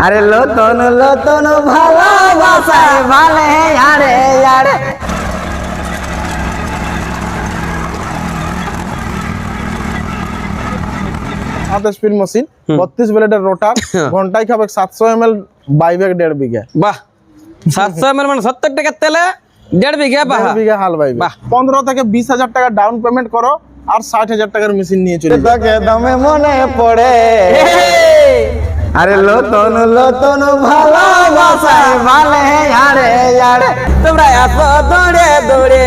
আরে লতন লতন ভালোবাসায় ভালে আরে আরে স্পিড মেশিন 32 ব্লেডের রোটার ঘন্টায় খাবে 700 ml বাইবেক 1.5 বিঘা। বাহ 700 ml মানে 70 টাকা তেলে 1.5 বিঘা। বাহ 1.5 বিঘা হাল বাইবে। 15 থেকে 20,000 টাকা ডাউন পেমেন্ট করো আর 60,000 টাকার মেশিন নিয়ে চলে যাও। তোকে দমে মনে পড়ে আরে লতন লতন ভালোবাসায় ভালে আরে আরে তোমরা আসো দৌড়ে দৌড়ে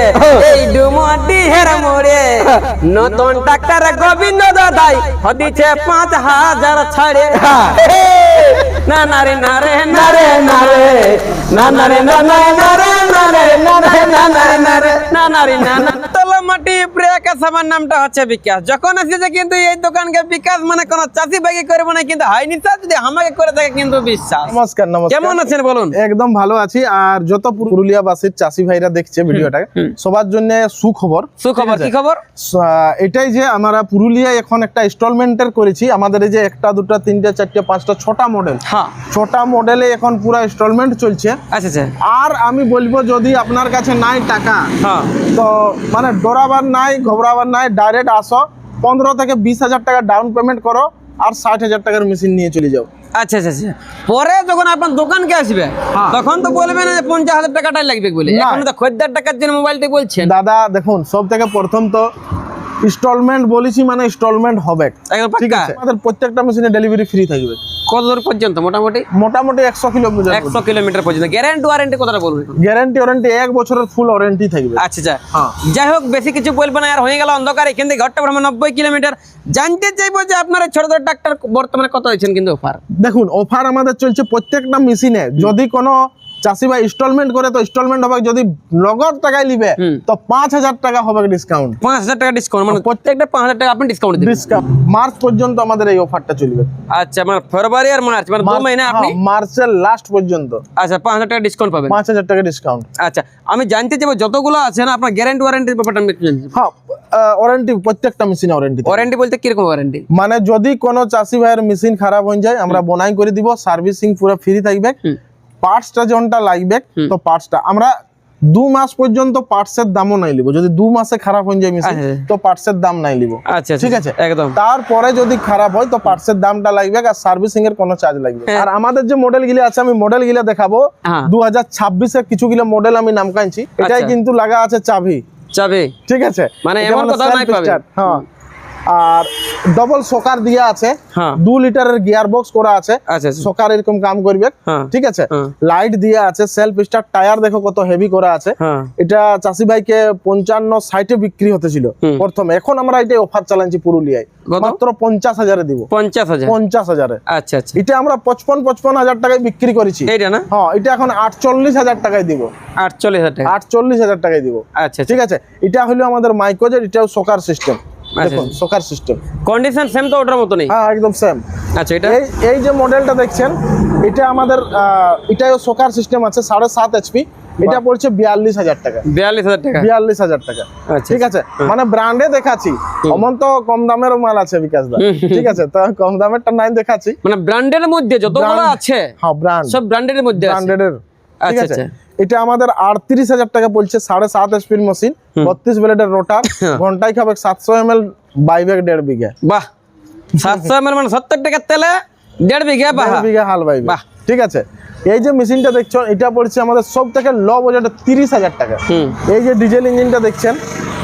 এই ডুমডি হের মোড়ে নতুন ডাক্তার গোবিন্দ দাদাই হদিছে 5,000 ছাড়ে না না রে না রে না রে না রে না না রে না না না রে না রে না রে না না রে না রে না না রে না না তলমাটি ব্রেক সামান নামটা হচ্ছে বিকাশ। যখন আসছে কিন্তু এই দোকানকে বিকাশ মানে কোন চাষি ভাই করবে না, কিন্তু হয়নি স্যার যদি আমাকে করে থাকে কিন্তু বিশ্বাস। নমস্কার নমস্কার, কেমন আছেন বলুন? একদম ভালো আছি। আর যত পুরুলিয়াবাসীর চাষি ভাইরা দেখছে ভিডিওটা সবার জন্য সুখবর। সুখবর কি খবর? এটাই যে আমরা পুরুলিয়ায় এখন একটা ইনস্টলমেন্টের করেছি। আমাদের এই যে একটা দুটা তিনটা চারটা পাঁচটা ছটা মডেল, হ্যাঁ ছটা মডেলে এখন পুরো ইনস্টলমেন্ট চলছে। আচ্ছা আচ্ছা আর আমি বলবো যদি আপনার কাছে নাই টাকা হ্যাঁ তো মানে ডরাবার নাই ঘবরাবার নাই, ডাইরেক্ট আসো 15 থেকে 20,000 টাকা ডাউন পেমেন্ট করো আর 60,000 টাকার মেশিন নিয়ে চলে যাও। আচ্ছা আচ্ছা আচ্ছা পরে যখন আপনার দোকানকে আসবে তখন তো বলবেন যে 50,000 টাকাটাই লাগবে বলে। না। এখন তো খদ্দের টাকার জন্য মোবাইলটা বলছেন। দাদা দেখুন, সব থেকে প্রথম তো ইনস্টলমেন্ট বলেছি মানে ইনস্টলমেন্ট হবে, একদম ঠিক পাক্কা। আছে? আমাদের প্রত্যেকটা মেশিনে ডেলিভারি ফ্রি থাকবে কত দূর পর্যন্ত? মোটামুটি মোটামুটি 100 কিলোমিটার। 100 কিলোমিটার পর্যন্ত। গ্যারান্টি ওয়ারেন্টি কথাটা বলুন। গ্যারান্টি ওয়ারেন্টি 1 বছরের ফুল ওয়ারেন্টি থাকবে। আচ্ছা আচ্ছা হ্যাঁ। যাই হোক বেশি কিছু বলবো না, আর হয়ে গেল অন্ধকার। এখান থেকে ঘরটা ভ্রমণ 90 কিলোমিটার। জানতে চাইবো যে আপনার ছোট ছোট ট্রাক্টর বর্তমানে কত হয়েছেন কিন্তু অফার? দেখুন অফার আমাদের চলছে প্রত্যেকটা মেশিনে। যদি কোনো চাষি ভাই ইনস্টলমেন্ট করে তো ইনস্টলমেন্ট হবে, যদি নগদ টাকায় নিবে তো 5,000 টাকা হবে ডিসকাউন্ট। 5,000 টাকা ডিসকাউন্ট, মানে প্রত্যেকটা 5,000 টাকা আপনি ডিসকাউন্ট দিবেন। ডিসকাউন্ট মার্চ পর্যন্ত আমাদের এই অফারটা চলবে। আচ্ছা মানে ফেব্রুয়ারি আর মার্চ মানে 2 মাস আপনি মার্চের লাস্ট পর্যন্ত আচ্ছা 5,000 টাকা ডিসকাউন্ট পাবেন। 5,000 টাকা ডিসকাউন্ট। আচ্ছা আমি জানতে চাইবো যতগুলো আছে না আপনার গ্যারান্টি ওয়ারেন্টির ব্যাপারটা আমি একটু জানতে চাই। হ্যাঁ, ওয়ারেন্টি প্রত্যেকটা মেশিনে ওয়ারেন্টি। ওয়ারেন্টি বলতে কিরকম ওয়ারেন্টি? মানে যদি কোনো চাষি ভাইয়ের মেশিন খারাপ হয়ে যায় আমরা বনাই করে দিব, সার্ভিসিং পুরো ফ্রি থাকবে। পার্টসটা যখনটা লাগবে তো পার্টসটা আমরা 2 মাস পর্যন্ত পার্টসের দামও নাই লিব। যদি 2 মাসে খারাপ হয়ে যায় মেশিন তো পার্টসের দাম নাই লিব। আচ্ছা ঠিক আছে একদম। তারপরে যদি খারাপ হয় তো পার্টসের দামটা লাগবে আর সার্ভিসিং এর কোনো চার্জ লাগবে। আর আমাদের যে মডেল গুলো আছে আমি মডেল গুলো দেখাবো। 2026 এর কিছু গুলো মডেল আমি নাম কাইছি। এটাই কিন্তু লাগা আছে চাবি। ঠিক আছে মানে এমন কথা নাই পাবে। হ্যাঁ, আর ডবল সকার দিয়া আছে, 2 লিটারের গিয়ার বক্স করা আছে। আচ্ছা সকার এরকম কাম করবে, ঠিক আছে? লাইট দিয়া আছে, সেলফ স্টার্ট, টায়ার দেখো কত হেভি করা আছে। এটা চাষি ভাইকে 55-60 বিক্রি হতেছিল প্রথমে, এখন আমরা এটা অফার চালাচ্ছি পুরুলিয়ায় মাত্র 50,000 এ দিব। 50,000 আচ্ছা আচ্ছা এটা আমরা 55,000 টাকায় বিক্রি করেছি। এইটা না? হ্যাঁ, এটা এখন 48,000 টাকায় দিব। 48,000 টাকা? 48,000 টাকায় দিব। আচ্ছা ঠিক আছে, এটা হলো আমাদের মাইক্রোজেট, এটাও সকার সিস্টেম। দেখুন সকার সিস্টেম, কন্ডিশন সেম তো ওটার মতো নেই? হ্যাঁ একদম সেম। আচ্ছা এটা এই যে মডেলটা দেখছেন এটা আমাদের এটাও সকার সিস্টেম আছে, 7.5 HP। এটা পড়ছে 42,000 টাকা। 42,000 টাকা? 42,000 টাকা। ঠিক আছে, মানে ব্র্যান্ডে দেখাচ্ছি, অমন তো কম দামের মাল আছে বিকাশ দা, ঠিক আছে? তো কম দামেরটা নাই দেখাচ্ছি, মানে ব্র্যান্ডের মধ্যে যতগুলো আছে হ্যাঁ ব্র্যান্ড সব ব্র্যান্ডের মধ্যে আছে। ব্র্যান্ডের, ঠিক আচ্ছা আছে? আচ্ছা এটা আমাদের 38,000 টাকা পড়ছে, 7.5 HP মেশিন, 32 ব্লেডের রোটার, ঘন্টায় খাবে 700 ml বাইবেক 1.5 বিঘা। বাহ 700 ml মানে 70 টাকা তেলে 1.5 বিঘা। বাহ 1.5 বিঘা হাল বাইবে। বাহ, ঠিক আছে। এই যে মেশিনটা দেখছো এটা পড়ছে আমাদের সব থেকে লো বাজেটে 30,000 টাকা। এই যে ডিজেল ইঞ্জিনটা দেখছেন,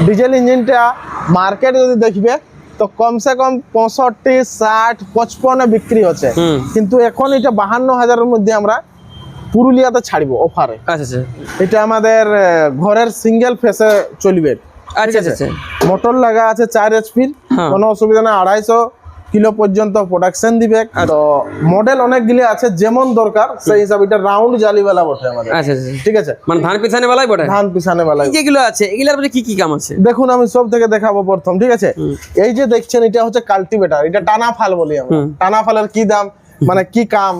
ডিজেল ইঞ্জিনটা মার্কেটে যদি দেখবে তো কমসে কম 65, 60, 55 বিক্রি হচ্ছে, কিন্তু এখন এটা 52,000 এর মধ্যে আমরা পুরুলিয়াতে ছাড়বো অফারে। আচ্ছা আচ্ছা এটা আমাদের ঘরের সিঙ্গেল ফেসে চলবে। আচ্ছা আচ্ছা মোটর লাগা আছে 4 HP, কোনো অসুবিধা নেই। 250 কিলো পর্যন্ত প্রোডাকশন দিবে। তো মডেল অনেকগুলি আছে, যেমন দরকার সেই হিসাবে। এটা রাউন্ড জালিওয়ালা বটে আমাদের। আচ্ছা আচ্ছা ঠিক আছে, মানে ধান পিছানে বেলায় বটে? ধান পিছানে বেলা। যেগুলো আছে এগুলোর মধ্যে কি কি কাম আছে দেখুন আমি সব থেকে দেখাবো প্রথম। ঠিক আছে, এই যে দেখছেন এটা হচ্ছে কাল্টিভেটর, এটা টানা ফাল বলি আমরা। টানা ফালের কি দাম মানে কি কাম,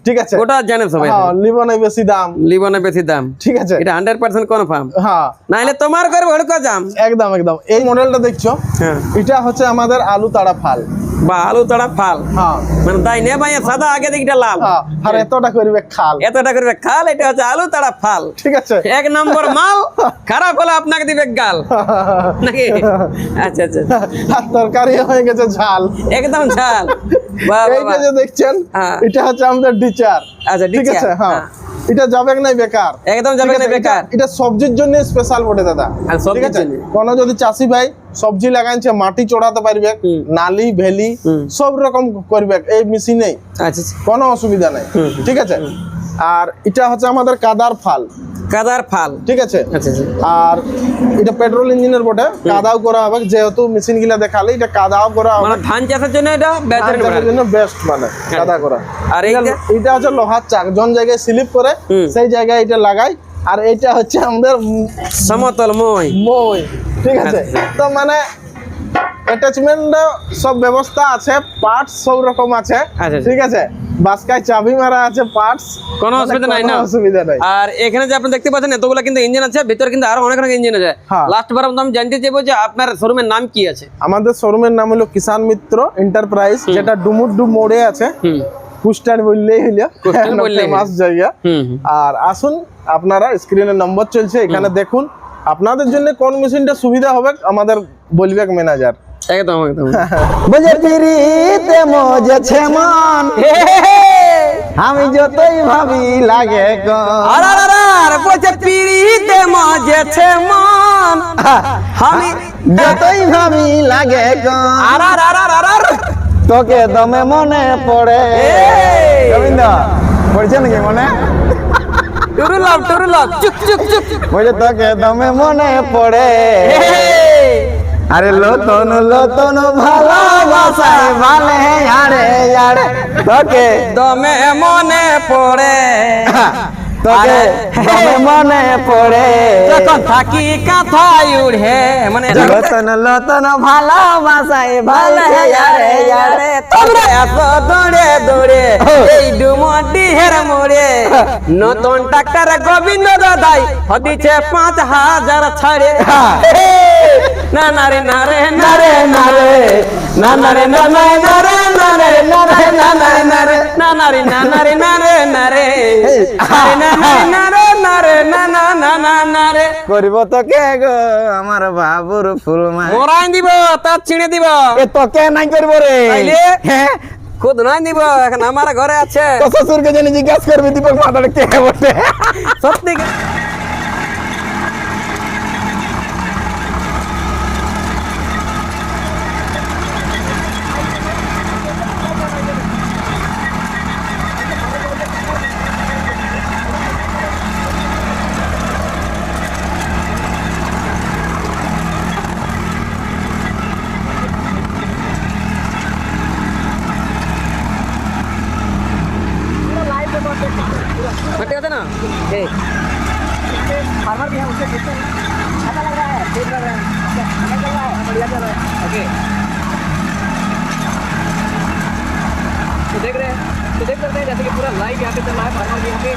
ঠিক আছে? ওটা জানে সবাই। হ্যাঁ, লিবনে বেশি দাম, লিবনে বেশি দাম, ঠিক আছে? এটা 100% কনফার্ম। হ্যাঁ, নাইলে তোমার করে ভড়কা দাম। একদম একদম। এই মডেলটা দেখছো, এটা হচ্ছে আমাদের আলু তাড়া ফাল। বা আলু তাড়া ফাল হ্যাঁ মানে তাই নে ভাই সাদা আগে দিকটা লাল হ্যাঁ আর এতটা করবে খাল, এতটা করবে খাল, এটা হচ্ছে আলু তাড়া ফাল। ঠিক আছে। এক নম্বর মাল, খারাপ হলে আপনাকে দিবে গাল নাকি? আচ্ছা আচ্ছা, আর তরকারি হয়ে গেছে ঝাল। একদম ঝাল। বাহ বাহ, এইটা বাহ। যে দেখছেন হ্যাঁ। এটা হচ্ছে আমাদের ডিচার। আচ্ছা, ঠিক ডিচার, আছে, হ্যাঁ হ্যাঁ। এটা যাবে না বেকার, একদম যাবে ঠিক না আছে? বেকার। এটা সবজির জন্য স্পেশাল বটে দাদা। আর সবজির ঠিক আছে, জন্য? কোনো যদি চাষি ভাই সবজি লাগাইছে মাটি চড়াতে পারবে, হুম। নালি ভেলি হুম। সব রকম করবে এই মেশিনেই, আচ্ছা আচ্ছা। কোনো অসুবিধা নাই। হুম। ঠিক আছে, আর এটা হচ্ছে আমাদের কাদার ফাল। কাদার ফাল। ঠিক আছে, আচ্ছা আচ্ছা। আর এটা পেট্রোল ইঞ্জিনের বটে, কাদাও করা হবে, যেহেতু মেশিন গুলা দেখালে এটা কাদাও করা হবে, মানে ধান চাষের জন্য এটা ধান বেটার চাষের জন্য বেস্ট, মানে কাদা করা। আর এটা হচ্ছে লোহার চাক, জন জায়গায় স্লিপ করে হুম। সেই জায়গায় এটা লাগাই। আর এটা হচ্ছে আমাদের সমতল মই। মই। ঠিক আছে, তো মানে অ্যাটাচমেন্ট সব ব্যবস্থা আছে, পার্টস সব রকম আছে। আচ্ছা। ঠিক আছে, বাসকায় চাবি মারা আছে, পার্টস কোনো অসুবিধা নাই না? অসুবিধা নাই। আর এখানে যে আপনি দেখতে পাচ্ছেন এতগুলো কিন্তু ইঞ্জিন আছে, ভিতরে কিন্তু আরো অনেক অনেক ইঞ্জিন আছে। হ্যাঁ। লাস্ট বার আমি জানতে চাইবো যে আপনার শোরুমের নাম কি আছে? আমাদের শোরুমের নাম হলো কিষান মিত্র এন্টারপ্রাইজ, যেটা ডুমুডু মোড়ে আছে। হুম কুস্টার বললেই হইলো, কুস্টার বললেই হলো। ফেমাস জায়গা। হুম হুম। আর আসুন, আপনারা স্ক্রিনে নম্বর চলছে, এখানে দেখুন আপনাদের জন্য কোন মেশিনটা সুবিধা হবে আমাদের বলবে ম্যানেজার। একদম একদম। বুঝে ফিরিতে মজেছে মন, আমি যতই ভাবি লাগে কম। আর আর আর আর বলছে পিড়িতে মজেছে মন, আমি যতই ভাবি লাগে কম, আর আর আর আর আর আর তোকে দমে মনে পড়ে। এই! গোবিন্দ পড়ছে নাকি মনে? টুরু লাভ চুক চুক চুক। বলছে তোকে দমে মনে পড়ে। এই! আরে লতন লতন ভালোবাসায় ভালে আরে আরে তোকে দমে মনে পড়ে, তোকে দমে মনে পড়ে। যখন থাকি কাঁথায় উড়ে, মানে লতন লতন ভালোবাসায় ভালে আরে আরে তোমরা এত দৌড়ে দৌড়ে এই ডুমডি হের মোড়ে, নতুন ডাক্তার গোবিন্দ দাদাই হদিছে 5000 ছাড়ে। না না রে না রে না রে না রে না না রে না না না রে না রে না রে না না না রে না না রে না না রে না রে না রে না না না রে না রে না না না না না রে করিব তোকে গো আমার বাবুর ফুলমা। মোরাই দিব, তার ছিঁড়ে দিব, এ তোকে নাই করবো রে। তাইলে? হ্যাঁ, খুদ নাই দিব, এখন আমার ঘরে আছে। তো শ্বশুরকে জানি জিজ্ঞাসা করবি দীপক মাতাটা কে বটে। সত্যি ঠিক আছে না? এই फार्मर भी है, उससे देखते हैं अच्छा लग रहा है, देख रहे हैं अच्छा चल रहा है, बढ़िया चल रहा है। ओके, तो देख रहे हैं, तो देख सकते हैं जैसे कि पूरा लाइव यहाँ पे चल रहा है, फार्मर भी यहाँ पे